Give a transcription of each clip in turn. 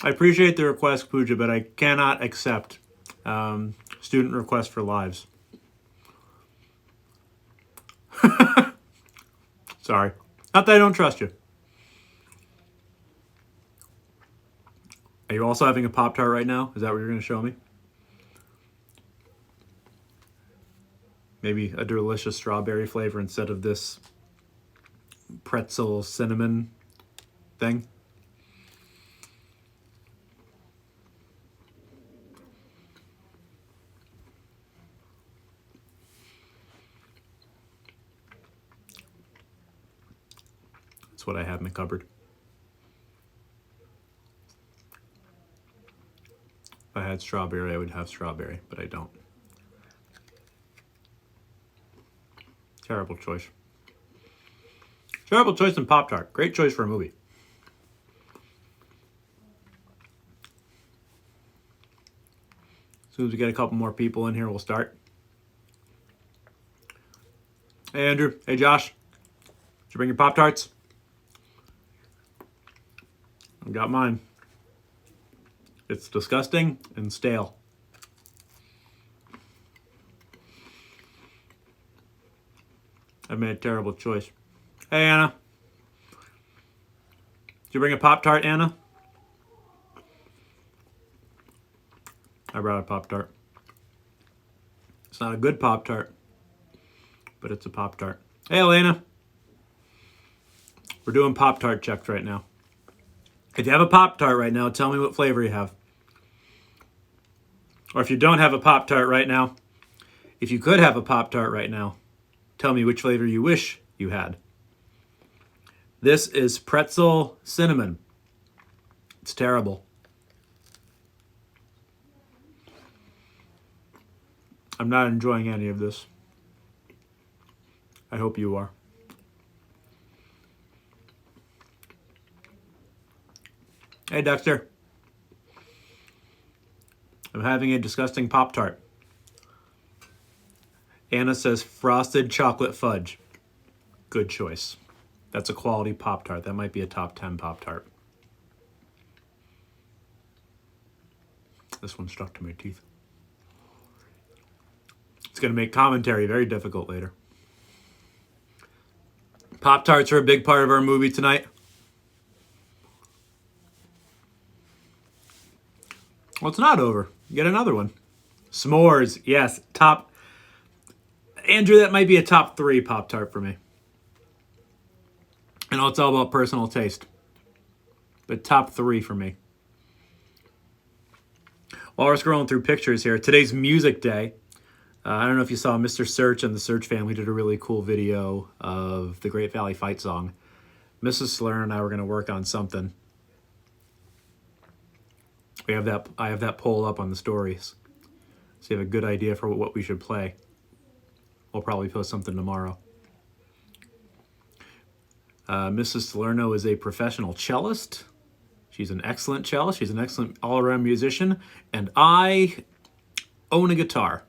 I appreciate the request, Pooja, but I cannot accept student requests for lives. Sorry. Not that I don't trust you. Are you also having a Pop-Tart right now? Is that what you're going to show me? Maybe a delicious strawberry flavor instead of this pretzel cinnamon thing? That's what I have in the cupboard. If I had strawberry, I would have strawberry, but I don't. Terrible choice. Terrible choice in Pop-Tart. Great choice for a movie. As soon as we get a couple more people in here, we'll start. Hey, Andrew. Hey, Josh. Did you bring your Pop-Tarts? I got mine. It's disgusting and stale. I made a terrible choice. Hey, Anna. Did you bring a Pop-Tart, Anna? I brought a Pop-Tart. It's not a good Pop-Tart, but it's a Pop-Tart. Hey, Elena. We're doing Pop-Tart checks right now. If you have a Pop-Tart right now, tell me what flavor you have. Or if you don't have a Pop-Tart right now, if you could have a Pop-Tart right now, tell me which flavor you wish you had. This is pretzel cinnamon. It's terrible. I'm not enjoying any of this. I hope you are. Hey, Dexter. I'm having a disgusting Pop-Tart. Anna says frosted chocolate fudge. Good choice. That's a quality Pop-Tart. That might be a top 10 Pop-Tart. This one stuck to my teeth. It's going to make commentary very difficult later. Pop-Tarts are a big part of our movie tonight. Well, it's not over. Get another one. S'mores. Yes. Top. Andrew, that might be a top 3 Pop-Tart for me. I know it's all about personal taste. But top 3 for me. While we're scrolling through pictures here, today's music day. I don't know if you saw Mr. Search and the Search family did a really cool video of the Great Valley Fight song. Mrs. Slern and I were going to work on something. I have that poll up on the stories. So you have a good idea for what we should play. We'll probably post something tomorrow. Mrs. Salerno is a professional cellist. She's an excellent cellist. She's an excellent all-around musician. And I own a guitar.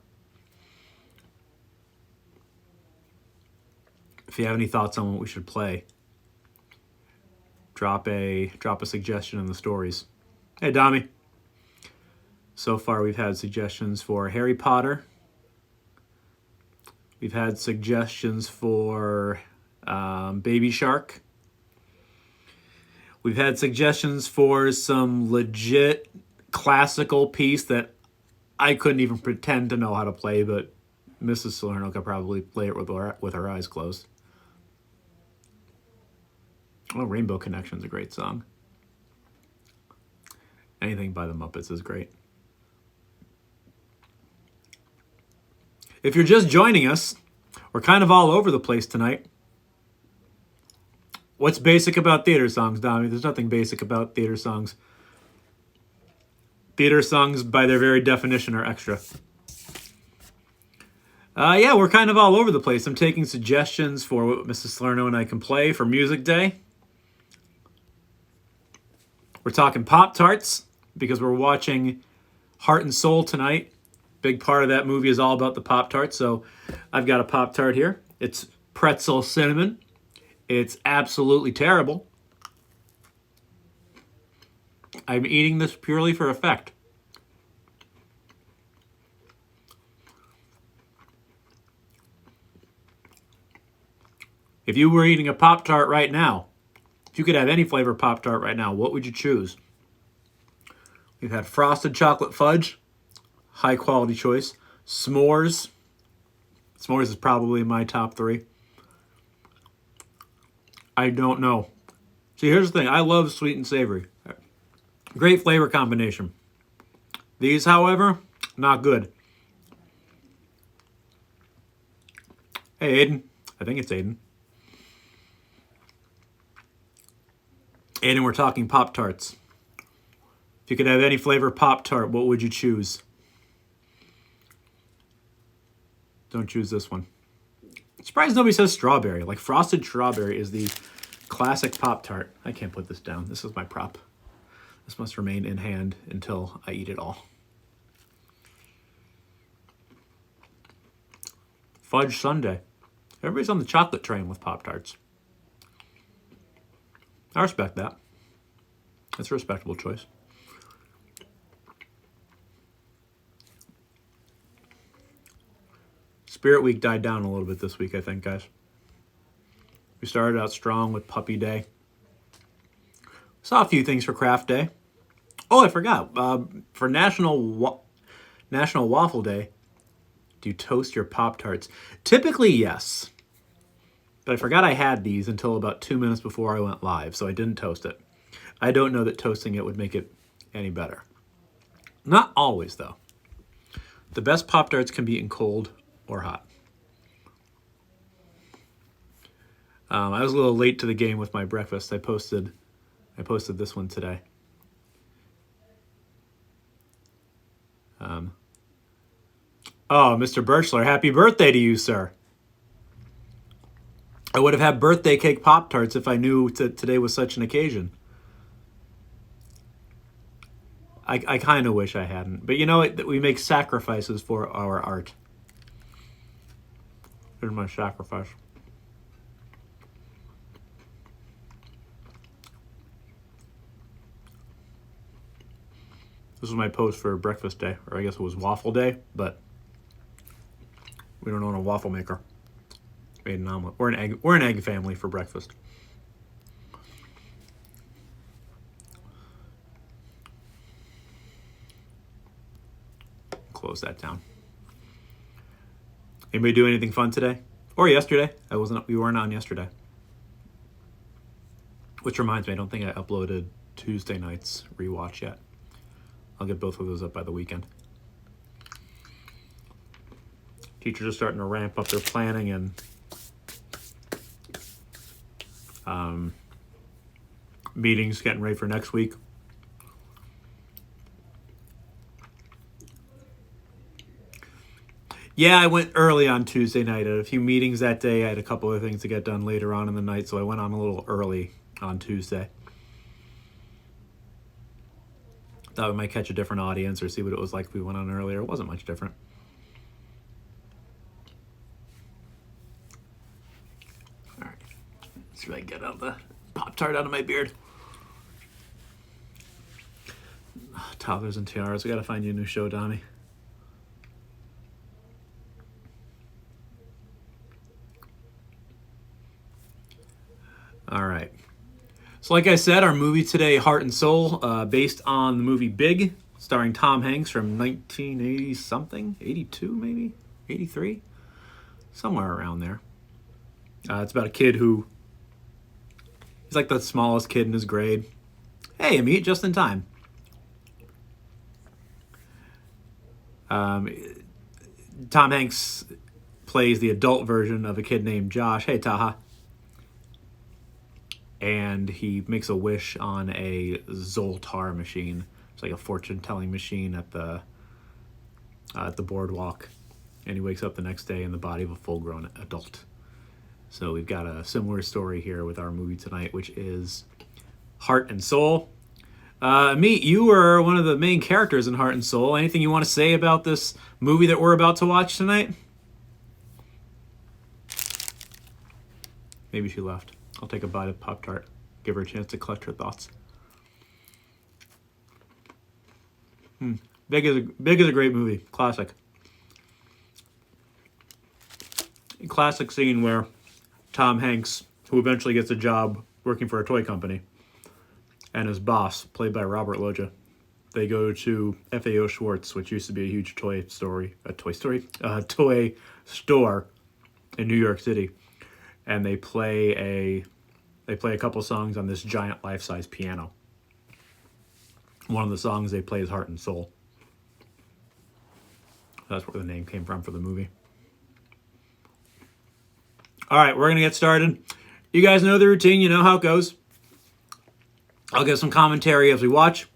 If you have any thoughts on what we should play, drop a suggestion in the stories. Hey, Dami. So far, we've had suggestions for Harry Potter. We've had suggestions for Baby Shark. We've had suggestions for some legit classical piece that I couldn't even pretend to know how to play, but Mrs. Salerno could probably play it with her eyes closed. Oh, Rainbow Connection's a great song. Anything by the Muppets is great. If you're just joining us, we're kind of all over the place tonight. What's basic about theater songs, Dami? There's nothing basic about theater songs. Theater songs, by their very definition, are extra. Yeah, we're kind of all over the place. I'm taking suggestions for what Mrs. Salerno and I can play for Music Day. We're talking Pop-Tarts because we're watching Heart and Soul tonight. Big part of that movie is all about the Pop-Tart. So I've got a Pop-Tart here. It's pretzel cinnamon. It's absolutely terrible. I'm eating this purely for effect. If you were eating a Pop-Tart right now, if you could have any flavor Pop-Tart right now, what would you choose? We've had frosted chocolate fudge, high quality choice. S'mores. S'mores is probably my top 3. I don't know. See, here's the thing. I love sweet and savory. Great flavor combination. These, however, not good. Hey, Aiden. I think it's Aiden. Aiden, we're talking Pop-Tarts. If you could have any flavor Pop-Tart, what would you choose? Don't choose this one. I'm surprised nobody says strawberry. Like, frosted strawberry is the classic Pop-Tart. I can't put this down. This is my prop. This must remain in hand until I eat it all. Fudge sundae. Everybody's on the chocolate train with Pop-Tarts. I respect that. That's a respectable choice. Spirit Week died down a little bit this week, I think, guys. We started out strong with Puppy Day. Saw a few things for Craft Day. Oh, I forgot. For National Waffle Day, do you toast your Pop-Tarts? Typically, yes. But I forgot I had these until about 2 minutes before I went live, so I didn't toast it. I don't know that toasting it would make it any better. Not always, though. The best Pop-Tarts can be eaten cold or hot. I was a little late to the game with my breakfast. I posted this one today. Oh, Mr. Birchler, happy birthday to you, sir. I would have had birthday cake Pop-Tarts if I knew today was such an occasion. I kind of wish I hadn't. But you know what? We make sacrifices for our art. Here's my sacrifice. This was my post for breakfast day, or I guess it was waffle day, but we don't own a waffle maker. Made an omelet. We're an egg family for breakfast. Close that down. Anybody do anything fun today? Or yesterday? We weren't on yesterday. Which reminds me, I don't think I uploaded Tuesday night's Rewatch yet. I'll get both of those up by the weekend. Teachers are starting to ramp up their planning and meetings, getting ready for next week. Yeah, I went early on Tuesday night. I had a few meetings that day. I had a couple of things to get done later on in the night, so I went on a little early on Tuesday. Thought we might catch a different audience or see what it was like if we went on earlier. It wasn't much different. All right. Let's see if I can get out the Pop-Tart out of my beard. Toddlers and Tiaras. We got to find you a new show, Donnie. All right. So like I said, our movie today, Heart and Soul, based on the movie Big, starring Tom Hanks from 1980-something, 82 maybe, 83, somewhere around there. It's about a kid he's like the smallest kid in his grade. Hey, Amit, just in time. Tom Hanks plays the adult version of a kid named Josh. Hey, Taha. And he makes a wish on a Zoltar machine. It's like a fortune-telling machine at the boardwalk. And he wakes up the next day in the body of a full-grown adult. So we've got a similar story here with our movie tonight, which is Heart and Soul. Meet, you were one of the main characters in Heart and Soul. Anything you want to say about this movie that we're about to watch tonight? Maybe she left. I'll take a bite of Pop-Tart. Give her a chance to collect her thoughts. Big is a great movie. Classic. Classic scene where Tom Hanks, who eventually gets a job working for a toy company, and his boss, played by Robert Loggia, they go to FAO Schwartz, which used to be a huge toy store in New York City, and they play a couple songs on this giant life-size piano. One of the songs they play is Heart and Soul. That's where the name came from for the movie. All right, we're going to get started. You guys know the routine. You know how it goes. I'll give some commentary as we watch.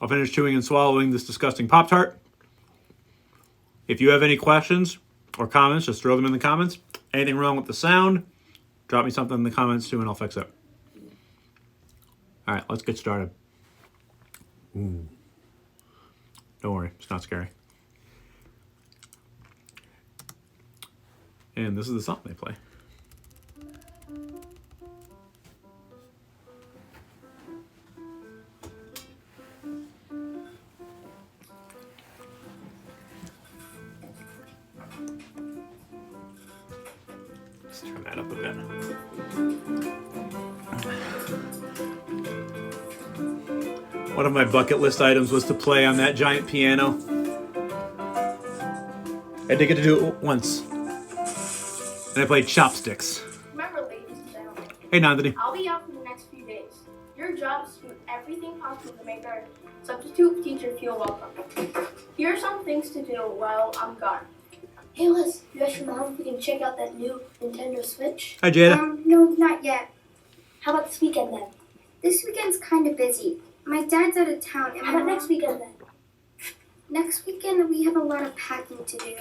I'll finish chewing and swallowing this disgusting Pop-Tart. If you have any questions or comments, just throw them in the comments. Anything wrong with the sound, drop me something in the comments too, and I'll fix it. All right, let's get started. Ooh. Don't worry, it's not scary. And this is the song they play. Let's turn that up a bit. One of my bucket list items was to play on that giant piano. I did get to do it once. And I played chopsticks. Remember, ladies and gentlemen. Hey, Nandini. I'll be out for the next few days. Your job is to do everything possible to make our substitute teacher feel welcome. Here are some things to do while I'm gone. Hey Liz, you asked your mom if we can check out that new Nintendo Switch? Hi, Jada. No, not yet. How about this weekend then? This weekend's kind of busy. My dad's out of town. And How about next weekend then? Next weekend we have a lot of packing to do.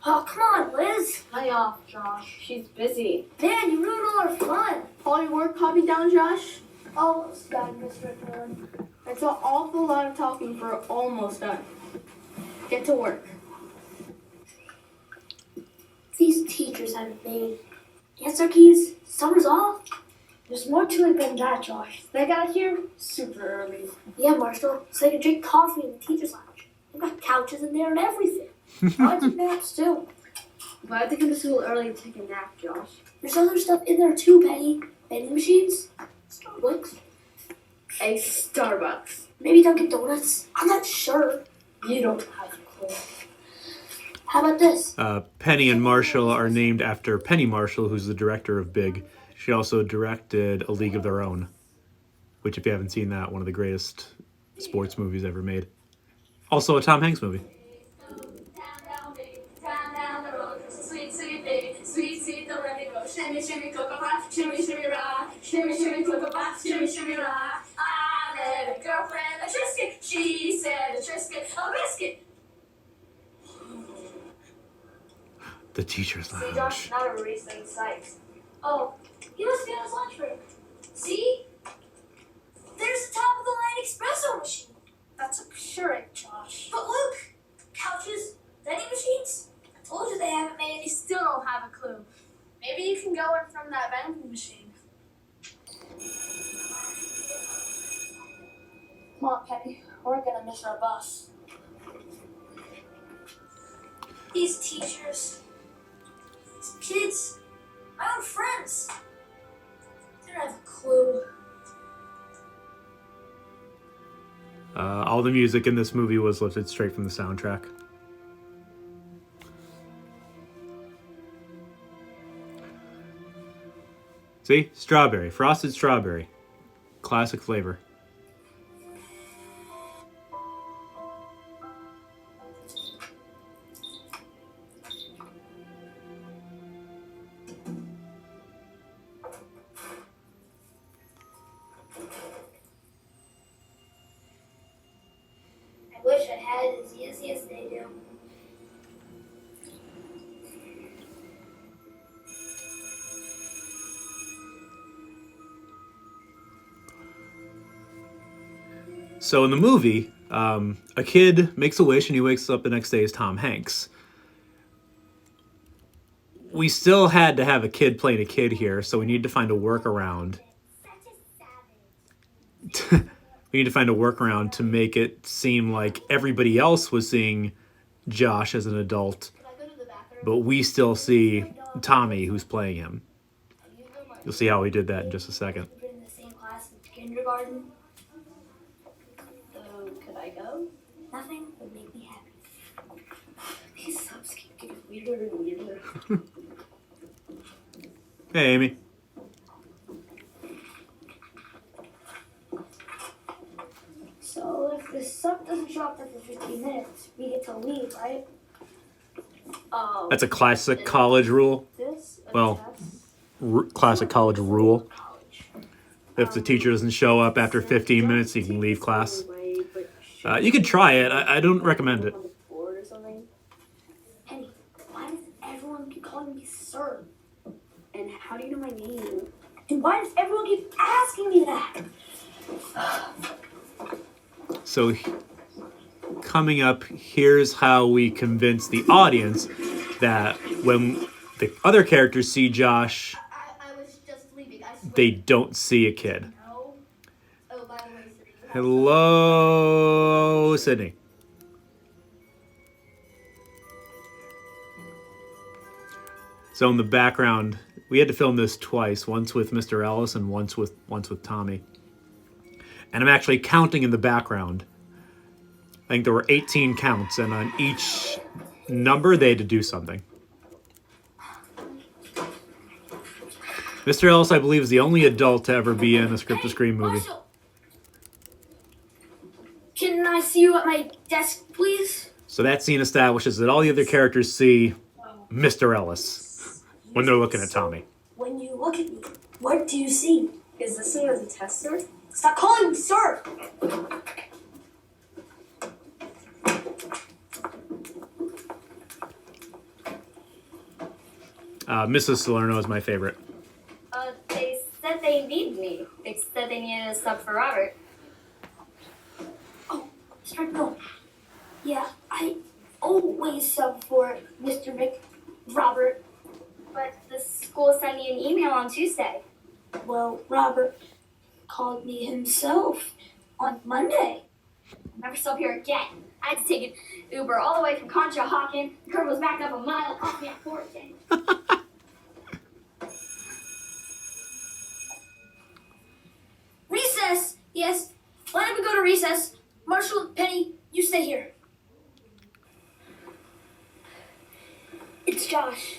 Oh, come on, Liz. Lay off, Josh. She's busy. Man, you ruined all our fun. All your work copy down, Josh? Almost done, Mr. Thorne. That's an awful lot of talking for almost done. Get to work. These teachers haven't made answer keys. Summer's off. There's more to it than that, Josh. They got here super early. Yeah, Marshall. So they can drink coffee in the teacher's lounge. They've got couches in there and everything. I take naps too. But I think I'm school early to take a nap, Josh. There's other stuff in there too, Penny. Vending machines, Starbucks, A Starbucks. maybe Dunkin' Donuts. I'm not sure. You don't have a clue. How about this? Penny and Marshall are named after Penny Marshall, who's the director of Big. She also directed A League of Their Own, which, if you haven't seen that, one of the greatest sports movies ever made. Also a Tom Hanks movie. Sweet, sweet, the let it go. Shimmy, shimmy, cocoa pop. Shimmy, shimmy, rock. Shimmy, shimmy, cocoa pop. Shimmy, shimmy, rock. I met a girlfriend, a Trisket. She said a Trisket, a biscuit. The Teacher's See, Josh, Lounge. not a Riesling Sykes. Oh, he must be on his lunch break. See? There's the top of the line espresso machine. That's a Keurig, Josh. But look, couches, vending machines. I told you they haven't made. You still don't have a clue. Maybe you can go in from that vending machine. Come on, Penny. We're gonna miss our bus. These teachers, these kids, my own friends, they don't have a clue. All the music in this movie was lifted straight from the soundtrack. See? Strawberry. Frosted strawberry. Classic flavor. I wish I had it as easy as they do. So in the movie, a kid makes a wish and he wakes up the next day as Tom Hanks. We still had to have a kid playing a kid here, so we need to find a workaround We need to find a workaround to make it seem like everybody else was seeing Josh as an adult, but we still see Tommy who's playing him. You'll see how we did that in just a second. We've been in the same class in kindergarten. So, could I go? Nothing would make me happy. These subs keep getting weirder and weirder. Hey, Amy. So if the sub doesn't show up after 15 minutes, we get to leave, right? That's a classic college rule. This? Well, classic college rule. If the teacher doesn't show up after 15 minutes, you can leave class. You could try it. I don't recommend it. Penny, why does everyone keep calling me sir? And how do you know my name? And why does everyone keep asking me that? So coming up, here's how we convince the audience that when the other characters see Josh, I was just leaving. I swear. they don't see a kid. No. Oh, by the way, Sydney, you have Hello, Sydney. So in the background, we had to film this twice, once with Mr. Ellis and once with Tommy. And I'm actually counting in the background. I think there were 18 counts, and on each number they had to do something. Mr. Ellis, I believe, is the only adult to ever be in a script-to-screen movie. Marshall, can I see you at my desk, please? So that scene establishes that all the other characters see Mr. Ellis when they're looking at Tommy. When you look at me, what do you see? Is this one as a test, sir? Stop calling me sir! Mrs. Salerno is my favorite. They said they need me. They said they needed a sub for Robert. Oh, start going. Yeah, I always sub for Mr. Robert. But the school sent me an email on Tuesday. Well, Robert called me himself on Monday. Never sub here again. I had to take an Uber all the way from Conshohocken. The curve was backed up a mile, cost me a fortune. Recess! Yes. Why don't we go to recess? Marshall, Penny, you stay here. It's Josh.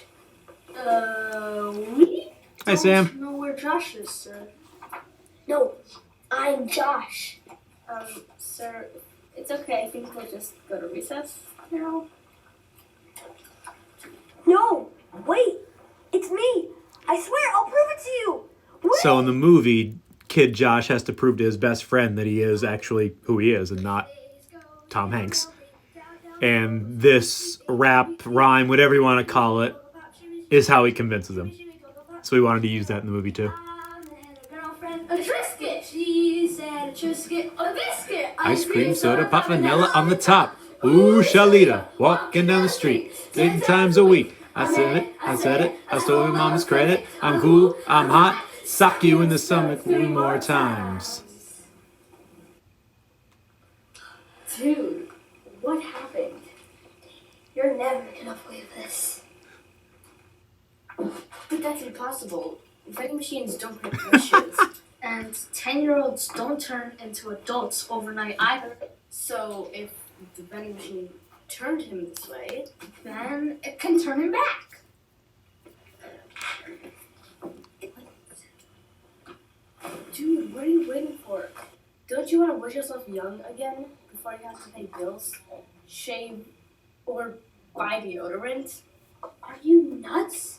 We Hi, Sam. don't know where Josh is, sir. No, I'm Josh. Sir, it's okay. I think we'll just go to recess now. No, wait. It's me. I swear, I'll prove it to you. Wait. So in the movie, kid Josh has to prove to his best friend that he is actually who he is and not Tom Hanks. And this rap, rhyme, whatever you want to call it, is how he convinces him. So we wanted to use that in the movie too. A Triscuit! She said a Triscuit, a biscuit! Ice cream, soda, pop, vanilla on the top. Ooh, Shalita, walking down the street 10 times a week. I said it, I stole your mama's credit. I'm cool, I'm hot, sock you in the stomach 3 more times. Dude, what happened? You're never gonna believe this. But that's impossible. Vending machines don't make wishes. And 10-year-olds don't turn into adults overnight either. So if the vending machine turned him this way, then it can turn him back. Dude, what are you waiting for? Don't you want to wish yourself young again before you have to pay bills, shave, or buy deodorant? Are you nuts?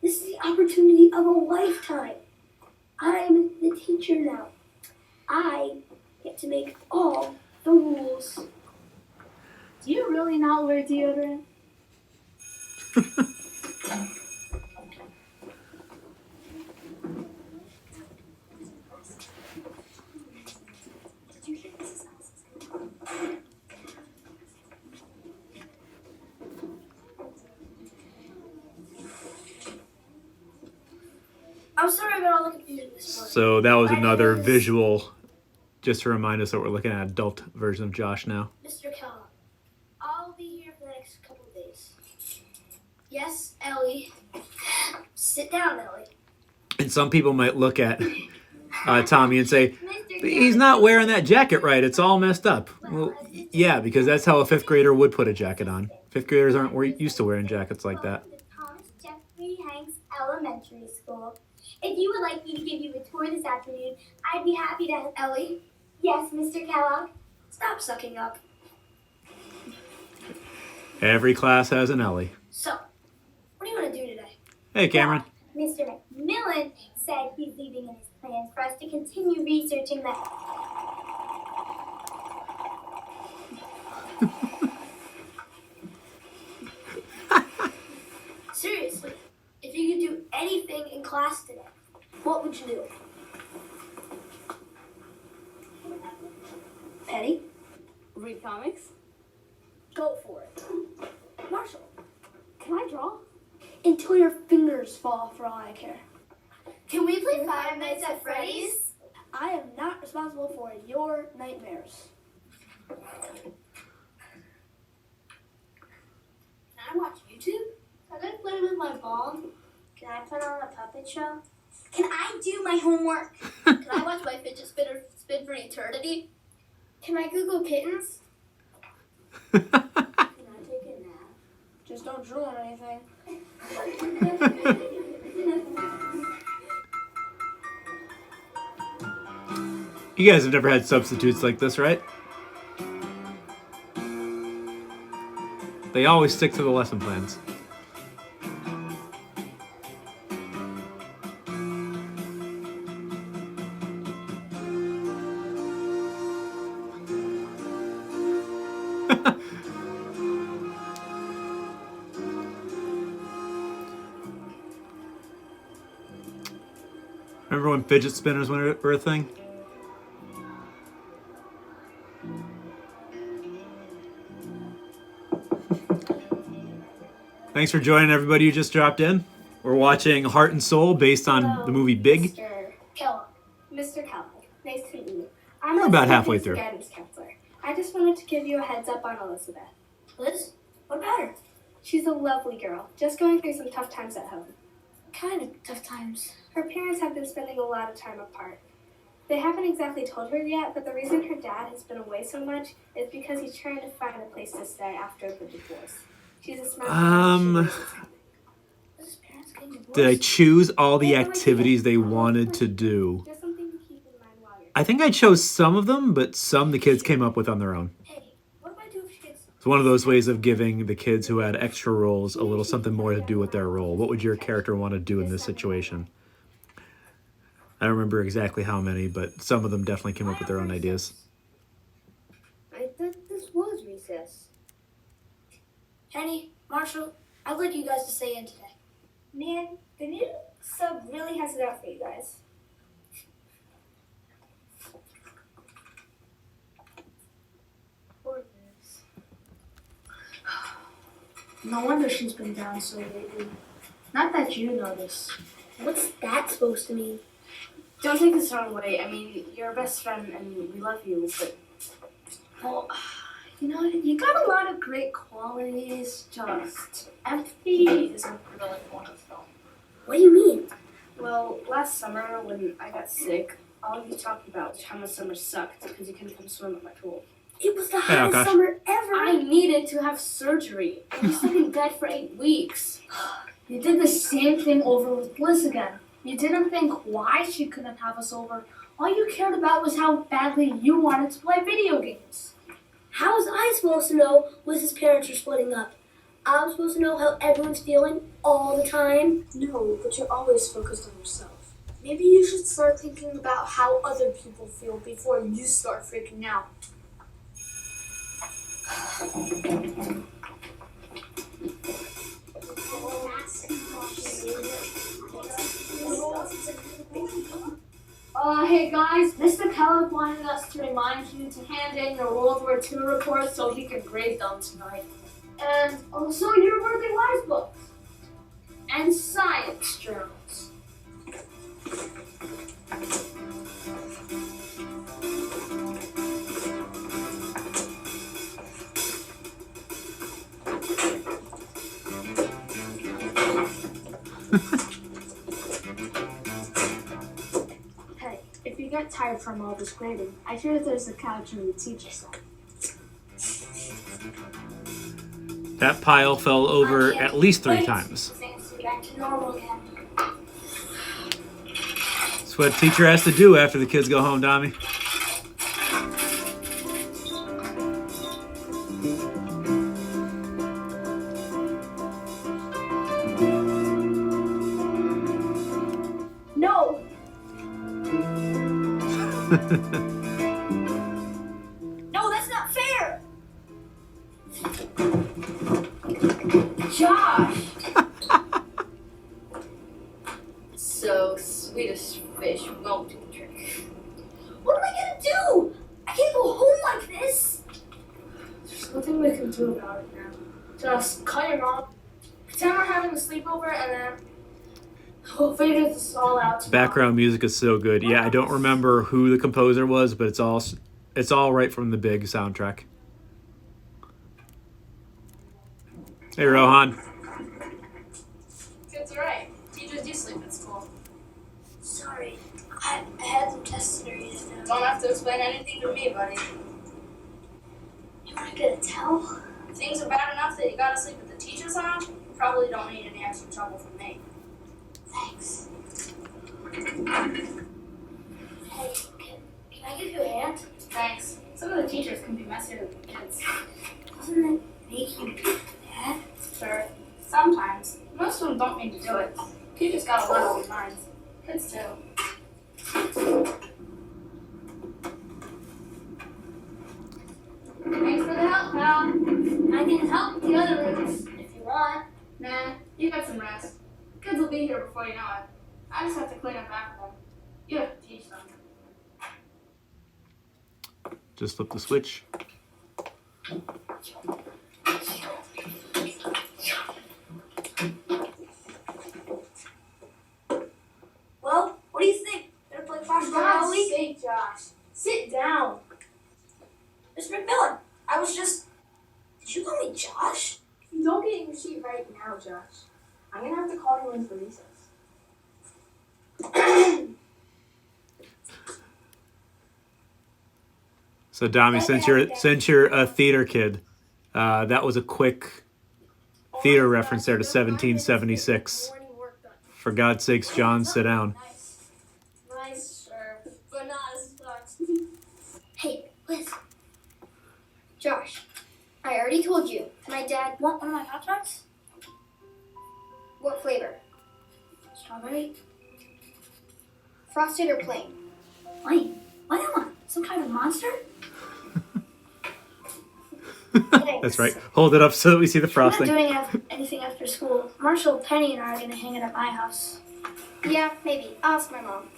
This is the opportunity of a lifetime. I'm the teacher now. I get to make all the rules. Do you really not wear deodorant? I'm sorry about all the confusion this morning. So that was another visual just to remind us that we're looking at an adult version of Josh now. Mr. Kellogg, I'll be here for the next couple of days. Yes, Ellie. Sit down, Ellie. And some people might look at Tommy and say, he's not wearing that jacket right. It's all messed up. Well, yeah, because that's how a 5th grader would put a jacket on. 5th graders aren't used to wearing jackets like that. Thomas Jeffrey Hanks Elementary School. If you would like me to give you a tour this afternoon, I'd be happy to. Ellie, Yes, Mr. Kellogg. stop sucking up. Every class has an Ellie. So, what do you want to do today? Hey, Cameron. Mr. McMillan said he's leaving in his plans for us to continue researching the. Seriously, if you could do anything in class today, what would you do? Penny, Read comics? go for it. Marshall, Can I draw? until your fingers fall for all I care. Can we play 5 Nights at Freddy's? I am not responsible for your nightmares. Can I watch YouTube? Can I play with my ball? Can I put on a puppet show? Can I do my homework? Can I watch my fidget spinner spin for eternity? Can I Google kittens? Can I take a nap? Just don't drool on anything. You guys have never had substitutes like this, right? They always stick to the lesson plans. Remember when fidget spinners were a thing? Thanks for joining everybody who just dropped in. We're watching Heart and Soul based on the movie Big. Mr. Kellogg. Mr. Kellogg, nice to meet you. We're about halfway through. Guidance counselor. I just wanted to give you a heads up on Elizabeth. Liz, what about her? She's a lovely girl, just going through some tough times at home. Kind of tough times. Her parents have been spending a lot of time apart. They haven't exactly told her yet, but the reason her dad has been away so much is because he's trying to find a place to stay after the divorce. She's a smart girl. Liz's parents getting divorced. Did I choose all the activities they wanted to do? Just something to keep in mind while you're. I think I chose some of them, but some the kids came up with on their own. Hey, what do I do if she gets... It's one of those ways of giving the kids who had extra roles a little something more to do with their role. What would your character want to do in this situation? I don't remember exactly how many, but some of them definitely came up with their own ideas. I thought this was recess. Penny, Marshall, I'd like you guys to stay in today. Man, the new sub really has it out for you guys. Poor Liz. No wonder she's been down so lately. Not that you know this. What's that supposed to mean? Don't take this the wrong way. I mean, you're our best friend and we love you, but... Well, you know, you got a lot of great qualities, just empathy isn't really one of them. What do you mean? Well, last summer when I got sick, all you talked about was how my summer sucked because you couldn't come swim at my pool. It was the Hey, hottest Akash. summer ever. I needed to have surgery. I was stuck in bed for 8 weeks. You did the same thing over with Bliss again. You didn't think why she couldn't have us over. All you cared about was how badly you wanted to play video games. How was I supposed to know Liz's parents are splitting up? I was supposed to know how everyone's feeling all the time. No, but you're always focused on yourself. Maybe you should start thinking about how other people feel before you start freaking out. Hey guys, Mr. Kellogg wanted us to remind you to hand in your World War II reports so he can grade them tonight. And also your Worthy Wise books. And science journals. Hey, if you get tired from all this grading, I hear there's a couch in the teacher's cell. That pile fell over at least 3 times. Things are back to normal again. That's what a teacher has to do after the kids go home, Dami. No! No, that's not fair! Josh! So, Swedish fish won't do the trick. What am I gonna do? I can't go home like this! There's nothing we can do about it now. Just call your mom, pretend we're having a sleepover, and then we'll figure this all out tomorrow. Background music is so good. Yeah, I don't remember who the composer was, but it's all right from the big soundtrack. Hey, Rohan. Kids are right. Teachers do sleep at school. Sorry, I had some tests to read. Don't have to explain anything to me, buddy. You're not gonna tell? If things are bad enough that you gotta sleep with the teachers on, you probably don't need any extra trouble from me. Thanks. Hey, can I give you a hand? Thanks. Some of the teachers can be messier than the kids. Doesn't it make you mad? Sure. Sometimes. Most of them don't mean to do it. Teachers got a lot on their minds. Kids too. Thanks for the help, pal. I can help with the other rooms if you want. Nah, you got some rest. Kids will be here before you know it. I just have to clean up after them. You have to teach them. Just flip the switch. Well, what do you think? Gonna play Flash For all God's week? sake, Josh. Sit down. Mr. McMillan, I was just... Did you call me Josh? If you don't get in your seat right now, Josh, I'm gonna have to call you in for recess. So, Dami, since you're a theater kid, that was a quick theater reference there to 1776. For God's sakes, John, sit down. Nice, sure. But not as much. Hey, Liz. Josh, I already told you. My dad want one of my Pop-Tarts? What flavor? Strawberry? Frosted or plain? Plain? Why not? Some kind of monster? That's right. Hold it up so that we see the I'm frosting. not doing anything after school. Marshall, Penny, and I are going to hang it at my house. Yeah, maybe. I'll ask my mom.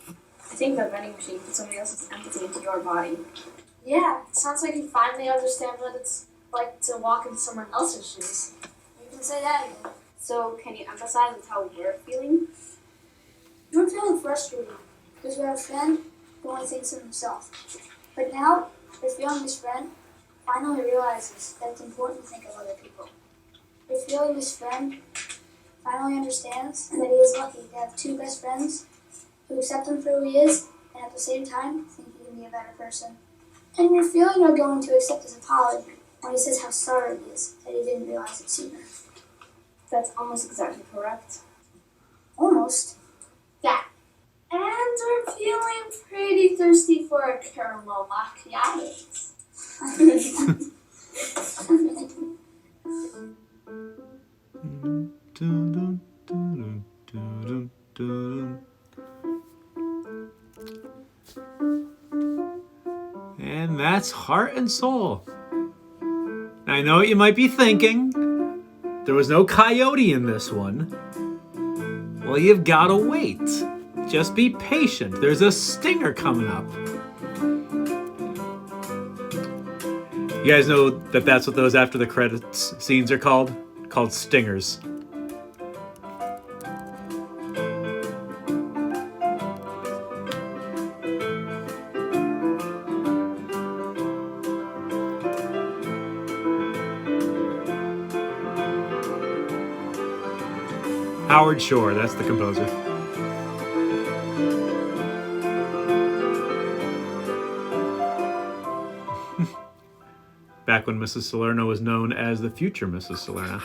I think that vending machine put somebody else's empathy into your body. Yeah, it sounds like you finally understand what it's like to walk into someone else's shoes. You can say that again. So, can you empathize with how we're feeling? You're feeling frustrated because we have a friend who only thinks of himself. But now, your feeling this friend finally realizes that it's important to think of other people. Your feeling this friend finally understands that he is lucky to have 2 best friends who accept him for who he is and at the same time think he can be a better person. And your feeling are going to accept his apology when he says how sorry he is that he didn't realize it sooner. That's almost exactly correct. Almost. Yeah. And we're feeling pretty thirsty for a caramel macchiato. And that's Heart and Soul. Now, I know what you might be thinking. There was no coyote in this one. Well, you've got to wait. Just be patient. There's a stinger coming up. You guys know that that's what those after the credits scenes are called? Called stingers. Howard Shore, that's the composer. Back when Mrs. Salerno was known as the future Mrs. Salerno.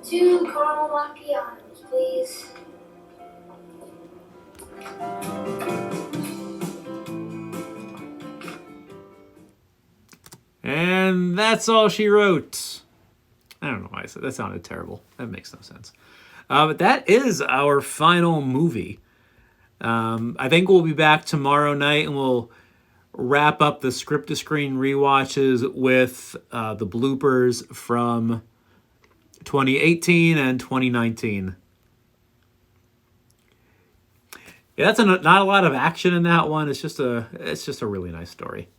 2 caramel macchiatos, please. And that's all she wrote. I don't know why I said that. Sounded terrible. That makes no sense. But that is our final movie. I think we'll be back tomorrow night and we'll wrap up the script to screen rewatches with the bloopers from 2018 and 2019. Yeah, that's not a lot of action in that one. It's just a really nice story.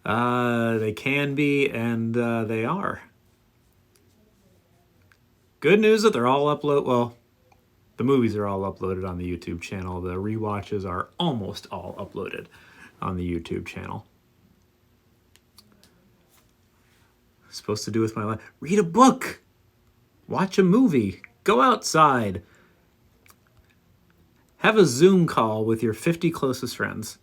They can be, and they are. Good news that they're all uploaded. Well, the movies are all uploaded on the YouTube channel. The rewatches are almost all uploaded on the YouTube channel. Supposed to do with my life. Read a book. Watch a movie. Go outside. Have a Zoom call with your 50 closest friends.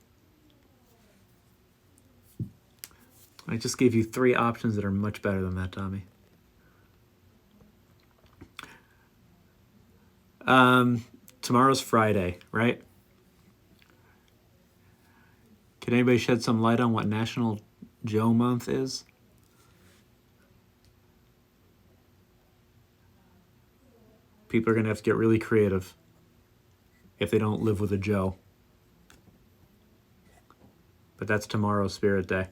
I just gave you 3 options that are much better than that, Tommy. Tomorrow's Friday, right? Can anybody shed some light on what National Joe Month is? People are going to have to get really creative if they don't live with a Joe. But that's tomorrow's Spirit Day.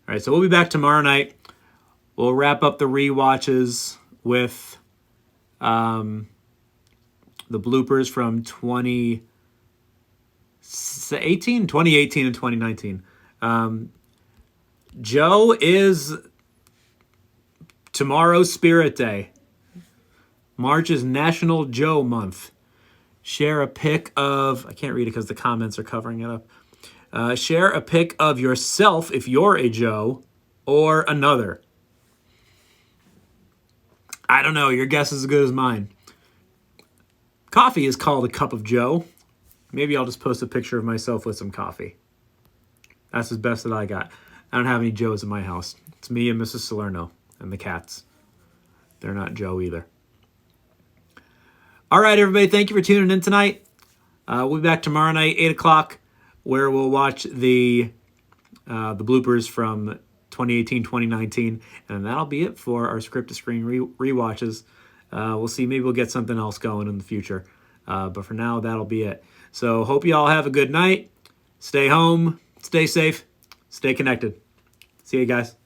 All right, so we'll be back tomorrow night. We'll wrap up the rewatches with the bloopers from 2018 and 2019. Joe is tomorrow's Spirit Day. March is National Joe Month. Share a pic of, I can't read it because the comments are covering it up. Share a pic of yourself if you're a Joe or another. I don't know. Your guess is as good as mine. Coffee is called a cup of Joe. Maybe I'll just post a picture of myself with some coffee. That's the best that I got. I don't have any Joes in my house. It's me and Mrs. Salerno and the cats. They're not Joe either. All right, everybody. Thank you for tuning in tonight. We'll be back tomorrow night, 8 o'clock, where we'll watch the bloopers from 2018, 2019. And that'll be it for our script-to-screen rewatches. We'll see. Maybe we'll get something else going in the future. But for now, that'll be it. So hope you all have a good night. Stay home. Stay safe. Stay connected. See you guys.